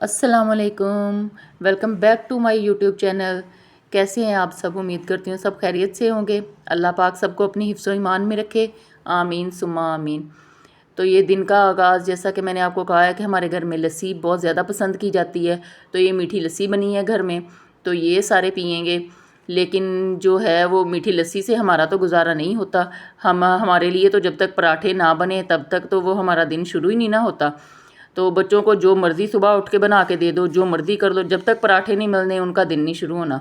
अस्सलामुअलैकुम। Welcome back to my YouTube channel. कैसे हैं आप सब? उम्मीद करती हूँ सब खैरियत से होंगे। अल्लाह पाक सबको अपनी हिफ्ज़ ईमान में रखे, आमीन सुम्मा आमीन। तो ये दिन का आगाज़, जैसा कि मैंने आपको कहा है कि हमारे घर में लस्सी बहुत ज़्यादा पसंद की जाती है, तो ये मीठी लस्सी बनी है घर में, तो ये सारे पियेंगे। लेकिन जो है वो मीठी लस्सी से हमारा तो गुजारा नहीं होता। हमारे लिए तो जब तक पराठे ना बने तब तक तो वो हमारा दिन शुरू ही नहीं ना होता। तो बच्चों को जो मर्ज़ी सुबह उठ के बना के दे दो, जो मर्ज़ी कर लो, जब तक पराठे नहीं मिलने उनका दिन नहीं शुरू होना।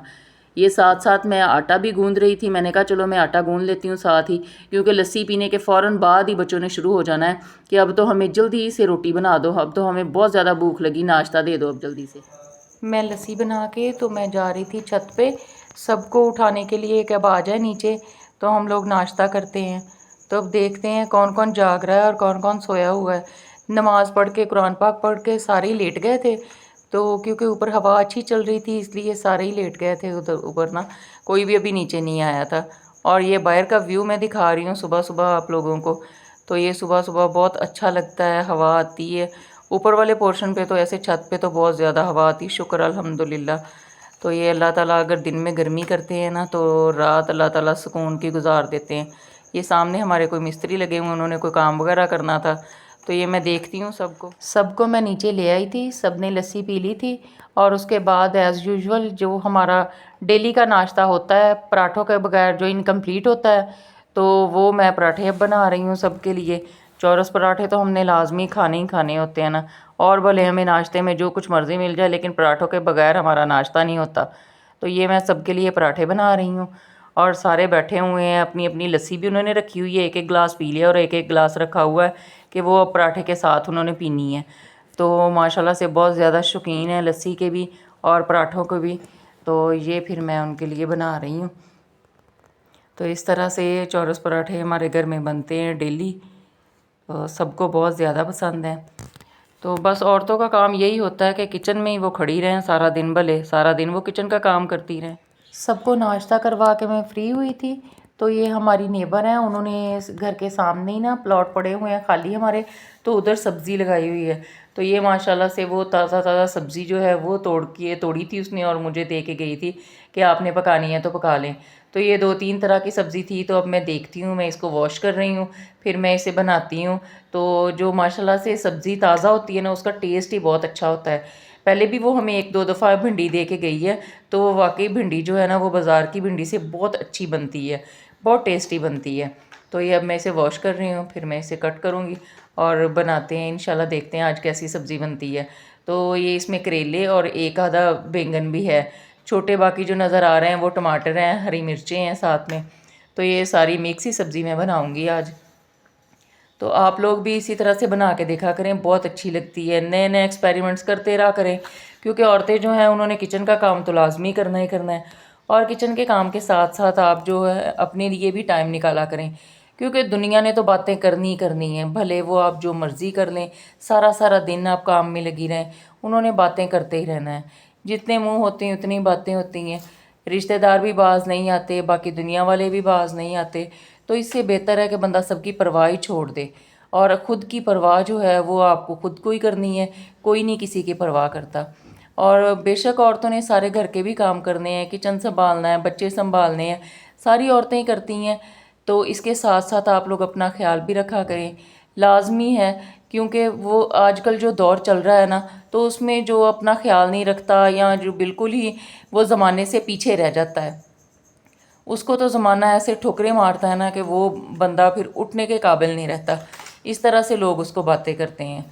ये साथ साथ मैं आटा भी गूंद रही थी। मैंने कहा चलो मैं आटा गूंद लेती हूँ साथ ही, क्योंकि लस्सी पीने के फ़ौरन बाद ही बच्चों ने शुरू हो जाना है कि अब तो हमें जल्दी से रोटी बना दो, अब तो हमें बहुत ज़्यादा भूख लगी, नाश्ता दे दो अब जल्दी से। मैं लस्सी बना के तो मैं जा रही थी छत पे सबको उठाने के लिए कि अब आ जाए नीचे, तो हम लोग नाश्ता करते हैं। तो अब देखते हैं कौन कौन जाग रहा है और कौन कौन सोया हुआ है। नमाज़ पढ़ के, कुरान पाक पढ़ के सारे ही लेट गए थे, तो क्योंकि ऊपर हवा अच्छी चल रही थी इसलिए सारे ही लेट गए थे उधर ऊपर ना, कोई भी अभी नीचे नहीं आया था। और ये बाहर का व्यू मैं दिखा रही हूँ सुबह सुबह आप लोगों को। तो ये सुबह सुबह बहुत अच्छा लगता है, हवा आती है ऊपर वाले पोर्शन पे, तो ऐसे छत पे तो बहुत ज़्यादा हवा आती, शुक्र अल्हम्दुलिल्लाह। तो ये अल्लाह ताला अगर दिन में गर्मी करते हैं ना तो रात अल्लाह ताला सुकून की गुजार देते हैं। ये सामने हमारे कोई मिस्त्री लगे हुए, उन्होंने कोई काम वगैरह करना था, तो ये मैं देखती हूँ सबको मैं नीचे ले आई थी, सब ने लस्सी पी ली थी। और उसके बाद एज़ यूजुअल जो हमारा डेली का नाश्ता होता है पराठों के बगैर जो इनकम्प्लीट होता है, तो वो मैं पराठे अब बना रही हूँ सबके लिए। चौरस पराठे तो हमने लाजमी खाने ही खाने होते हैं ना, और भले हमें नाश्ते में जो कुछ मर्ज़ी मिल जाए लेकिन पराठों के बगैर हमारा नाश्ता नहीं होता। तो ये मैं सबके लिए पराठे बना रही हूँ और सारे बैठे हुए हैं। अपनी अपनी लस्सी भी उन्होंने रखी हुई है, एक एक गिलास पी लिया और एक एक गिलास रखा हुआ है कि वो पराठे के साथ उन्होंने पीनी है। तो माशाल्लाह से बहुत ज़्यादा शौकीन है लस्सी के भी और पराठों के भी। तो ये फिर मैं उनके लिए बना रही हूँ। तो इस तरह से ये चौरस पराठे हमारे घर में बनते हैं डेली, तो सबको बहुत ज़्यादा पसंद है। तो बस औरतों का काम यही होता है कि किचन में ही वो खड़ी रहें सारा दिन, भले सारा दिन वो किचन का काम करती रहें। सबको नाश्ता करवा के मैं फ्री हुई थी, तो ये हमारी नेबर हैं, उन्होंने घर के सामने ही ना प्लॉट पड़े हुए हैं खाली हमारे, तो उधर सब्ज़ी लगाई हुई है। तो ये माशाल्लाह से वो ताज़ा ताज़ा सब्ज़ी जो है वो तोड़ी थी उसने और मुझे दे के गई थी कि आपने पकानी है तो पका लें। तो ये 2-3 तरह की सब्ज़ी थी, तो अब मैं देखती हूँ, मैं इसको वॉश कर रही हूँ, फिर मैं इसे बनाती हूँ। तो जो माशाल्लाह से सब्ज़ी ताज़ा होती है ना उसका टेस्ट ही बहुत अच्छा होता है। पहले भी वो हमें 1-2 दफ़ा भिंडी दे के गई है, तो वो वाकई भिंडी जो है ना वो बाज़ार की भिंडी से बहुत अच्छी बनती है, बहुत टेस्टी बनती है। तो ये अब मैं इसे वॉश कर रही हूँ, फिर मैं इसे कट करूँगी और बनाते हैं इंशाल्लाह। देखते हैं आज कैसी सब्ज़ी बनती है। तो ये इसमें करेले और एक आधा बैंगन भी है छोटे, बाकी जो नज़र आ रहे हैं वो टमाटर हैं, हरी मिर्चें हैं साथ में। तो ये सारी मिक्स ही सब्ज़ी मैं बनाऊँगी आज। तो आप लोग भी इसी तरह से बना के देखा करें, बहुत अच्छी लगती है। नए नए एक्सपेरिमेंट्स करते रहा करें, क्योंकि औरतें जो हैं उन्होंने किचन का काम तो लाजमी करना ही करना है, और किचन के काम के साथ साथ आप जो है अपने लिए भी टाइम निकाला करें, क्योंकि दुनिया ने तो बातें करनी ही करनी है, भले वो आप जो मर्ज़ी कर लें, सारा सारा दिन आप काम में लगी रहें, उन्होंने बातें करते ही रहना है। जितने मुँह होते हैं उतनी बातें होती हैं। रिश्तेदार भी बाज नहीं आते, बाकी दुनिया वाले भी बाज नहीं आते। तो इससे बेहतर है कि बंदा सबकी परवाह ही छोड़ दे, और ख़ुद की परवाह जो है वो आपको ख़ुद को ही करनी है, कोई नहीं किसी की परवाह करता। और बेशक औरतों ने सारे घर के भी काम करने हैं, किचन संभालना है, बच्चे संभालने हैं, सारी औरतें ही करती हैं। तो इसके साथ साथ आप लोग अपना ख्याल भी रखा करें, लाजमी है, क्योंकि वो आजकल जो दौर चल रहा है ना, तो उसमें जो अपना ख्याल नहीं रखता या जो बिल्कुल ही वो ज़माने से पीछे रह जाता है, उसको तो ज़माना ऐसे ठोकरें मारता है ना कि वो बंदा फिर उठने के काबिल नहीं रहता। इस तरह से लोग उसको बातें करते हैं।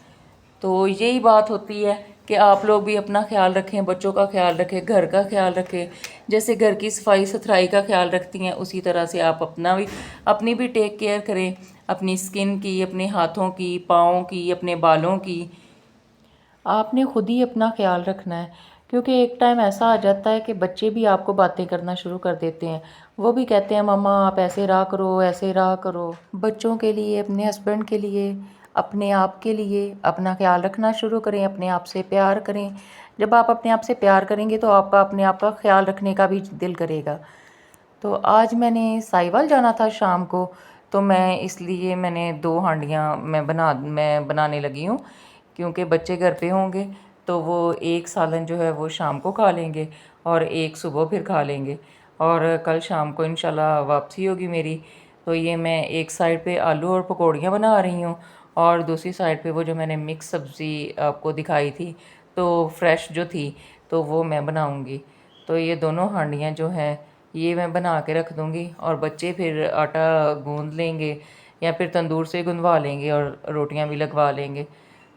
तो यही बात होती है कि आप लोग भी अपना ख्याल रखें, बच्चों का ख्याल रखें, घर का ख्याल रखें। जैसे घर की सफाई सुथराई का ख्याल रखती हैं, उसी तरह से आप अपनी भी टेक केयर करें, अपनी स्किन की, अपने हाथों की, पाँव की, अपने बालों की। आपने खुद ही अपना ख्याल रखना है, क्योंकि एक टाइम ऐसा आ जाता है कि बच्चे भी आपको बातें करना शुरू कर देते हैं। वो भी कहते हैं मम्मा आप ऐसे रहा करो, ऐसे रहा करो। बच्चों के लिए, अपने हस्बैंड के लिए, अपने आप के लिए अपना ख्याल रखना शुरू करें, अपने आप से प्यार करें। जब आप अपने आप से प्यार करेंगे तो आपका अपने आप का ख्याल रखने का भी दिल करेगा। तो आज मैंने साहिवाल जाना था शाम को, तो मैं इसलिए मैंने 2 हांडियाँ मैं बनाने लगी हूँ, क्योंकि बच्चे घर पे होंगे, तो वो एक सालन जो है वो शाम को खा लेंगे और एक सुबह फिर खा लेंगे। और कल शाम को इंशाल्लाह वापसी होगी मेरी। तो ये मैं एक साइड पे आलू और पकौड़ियाँ बना रही हूँ और दूसरी साइड पे वो जो मैंने मिक्स सब्ज़ी आपको दिखाई थी तो फ्रेश जो थी तो वो मैं बनाऊँगी। तो ये दोनों हांडियाँ जो हैं ये मैं बना के रख दूँगी और बच्चे फिर आटा गूँध लेंगे या फिर तंदूर से गुंदवा लेंगे और रोटियां भी लगवा लेंगे।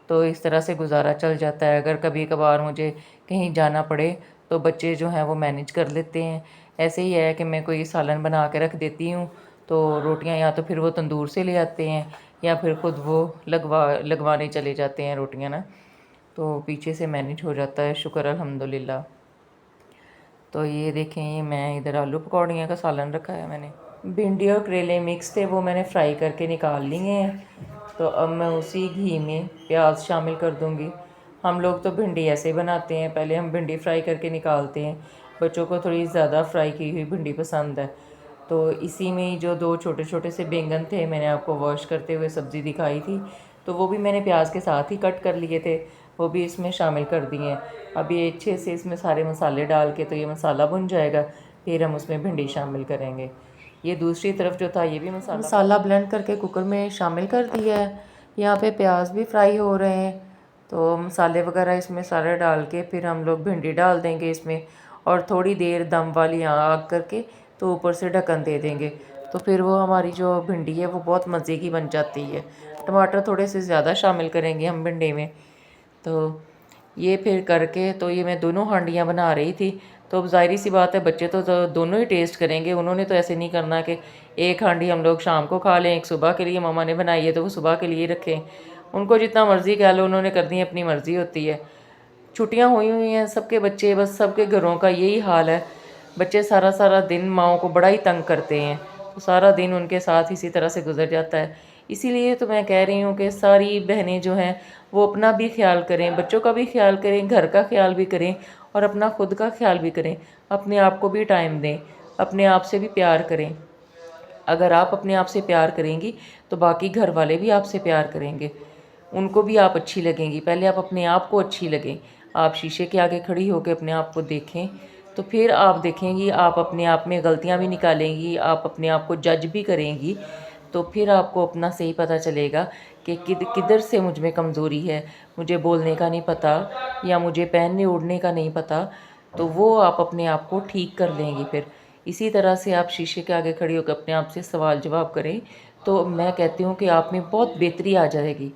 तो इस तरह से गुजारा चल जाता है। अगर कभी कभार मुझे कहीं जाना पड़े तो बच्चे जो हैं वो मैनेज कर लेते हैं। ऐसे ही है कि मैं कोई सालन बना के रख देती हूँ तो रोटियां या तो फिर वो तंदूर से ले आते हैं या फिर ख़ुद वो लगवाने चले जाते हैं रोटियां ना। तो पीछे से मैनेज हो जाता है, शुक्र अल्हम्दुलिल्लाह। तो ये देखें, ये मैं इधर आलू पकौड़ियाँ का सालन रखा है मैंने। भिंडी और करेले मिक्स थे, वो मैंने फ्राई करके निकाल लिए हैं। तो अब मैं उसी घी में प्याज शामिल कर दूंगी। हम लोग तो भिंडी ऐसे बनाते हैं, पहले हम भिंडी फ्राई करके निकालते हैं। बच्चों को थोड़ी ज़्यादा फ्राई की हुई भिंडी पसंद है। तो इसी में जो 2 छोटे छोटे से बैंगन थे, मैंने आपको वॉश करते हुए सब्ज़ी दिखाई थी, तो वो भी मैंने प्याज के साथ ही कट कर लिए थे, वो भी इसमें शामिल कर दिए हैं। अब ये अच्छे से इसमें सारे मसाले डाल के तो ये मसाला भुन जाएगा, फिर हम उसमें भिंडी शामिल करेंगे। ये दूसरी तरफ जो था ये भी मसाला ब्लेंड करके कुकर में शामिल कर दिया है। यहाँ पे प्याज भी फ्राई हो रहे हैं, तो मसाले वगैरह इसमें सारे डाल के फिर हम लोग भिंडी डाल देंगे इसमें और थोड़ी देर दम वाली आग करके तो ऊपर से ढक्कन दे देंगे। तो फिर वो हमारी जो भिंडी है वो बहुत मज़े की बन जाती है। टमाटर थोड़े से ज़्यादा शामिल करेंगे हम भिंडी में। तो ये फिर करके तो ये मैं दोनों हांडियाँ बना रही थी। तो अब ज़ाहिर सी बात है, बच्चे तो दोनों ही टेस्ट करेंगे। उन्होंने तो ऐसे नहीं करना कि एक हांडी हम लोग शाम को खा लें, एक सुबह के लिए मम्मा ने बनाई है तो वो सुबह के लिए रखें। उनको जितना मर्ज़ी कह लो, उन्होंने करनी है, अपनी मर्ज़ी होती है। छुट्टियाँ हुई हैं सबके बच्चे, बस सबके घरों का यही हाल है। बच्चे सारा सारा दिन माओं को बड़ा ही तंग करते हैं, तो सारा दिन उनके साथ इसी तरह से गुजर जाता है। इसीलिए तो मैं कह रही हूँ कि सारी बहनें जो हैं वो अपना भी ख्याल करें, बच्चों का भी ख्याल करें, घर का ख्याल भी करें और अपना खुद का ख्याल भी करें। अपने आप को भी टाइम दें, अपने आप से भी प्यार करें। अगर आप अपने आप से प्यार करेंगी तो बाकी घर वाले भी आपसे प्यार करेंगे, उनको भी आप अच्छी लगेंगी। पहले आप अपने आप को अच्छी लगें। आप शीशे के आगे खड़ी होकर अपने आप को देखें, तो फिर आप देखेंगी, आप अपने आप में गलतियां भी निकालेंगी, आप अपने आप को जज भी करेंगी। तो फिर आपको अपना सही पता चलेगा कि किधर से मुझ में कमज़ोरी है, मुझे बोलने का नहीं पता या मुझे पहनने ओढ़ने का नहीं पता, तो वो आप अपने आप को ठीक कर लेंगी। फिर इसी तरह से आप शीशे के आगे खड़ी होकर अपने आप से सवाल जवाब करें, तो मैं कहती हूँ कि आप में बहुत बेहतरी आ जाएगी।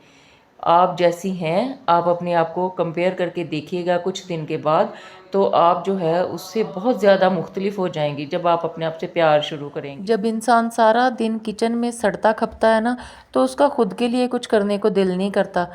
आप जैसी हैं, आप अपने आप को कंपेयर करके देखिएगा कुछ दिन के बाद, तो आप जो है उससे बहुत ज़्यादा मुख्तलिफ हो जाएंगी जब आप अपने आप से प्यार शुरू करेंगे। जब इंसान सारा दिन किचन में सड़ता खपता है ना, तो उसका खुद के लिए कुछ करने को दिल नहीं करता।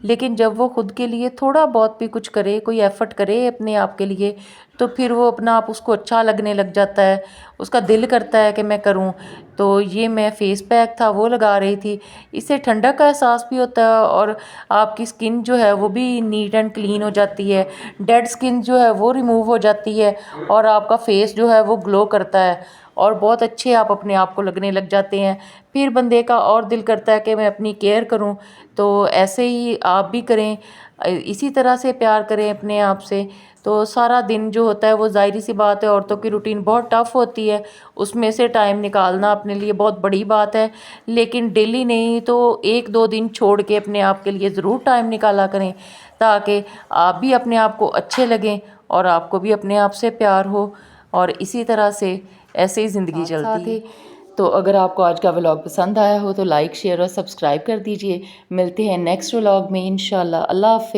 लेकिन जब वो खुद के लिए थोड़ा बहुत भी कुछ करे, कोई एफ़र्ट करे अपने आप के लिए, तो फिर वो अपना आप उसको अच्छा लगने लग जाता है, उसका दिल करता है कि मैं करूं। तो ये मैं फ़ेस पैक था वो लगा रही थी, इससे ठंडक का एहसास भी होता है और आपकी स्किन जो है वो भी नीट एंड क्लीन हो जाती है, डेड स्किन जो है वो रिमूव हो जाती है और आपका फेस जो है वो ग्लो करता है और बहुत अच्छे आप अपने आप को लगने लग जाते हैं। फिर बंदे का और दिल करता है कि मैं अपनी केयर करूं। तो ऐसे ही आप भी करें, इसी तरह से प्यार करें अपने आप से। तो सारा दिन जो होता है वो ज़ाहिर सी बात है, औरतों की रूटीन बहुत टफ़ होती है, उसमें से टाइम निकालना अपने लिए बहुत बड़ी बात है। लेकिन डेली नहीं तो 1-2 दिन छोड़ के अपने आप के लिए ज़रूर टाइम निकाला करें, ताकि आप भी अपने आप को अच्छे लगें और आपको भी अपने आप से प्यार हो। और इसी तरह से ऐसे ही ज़िंदगी चलती है। तो अगर आपको आज का व्लॉग पसंद आया हो तो लाइक, शेयर और सब्सक्राइब कर दीजिए। मिलते हैं नेक्स्ट व्लॉग में इंशाल्लाह। अल्लाह हाफ़िज़।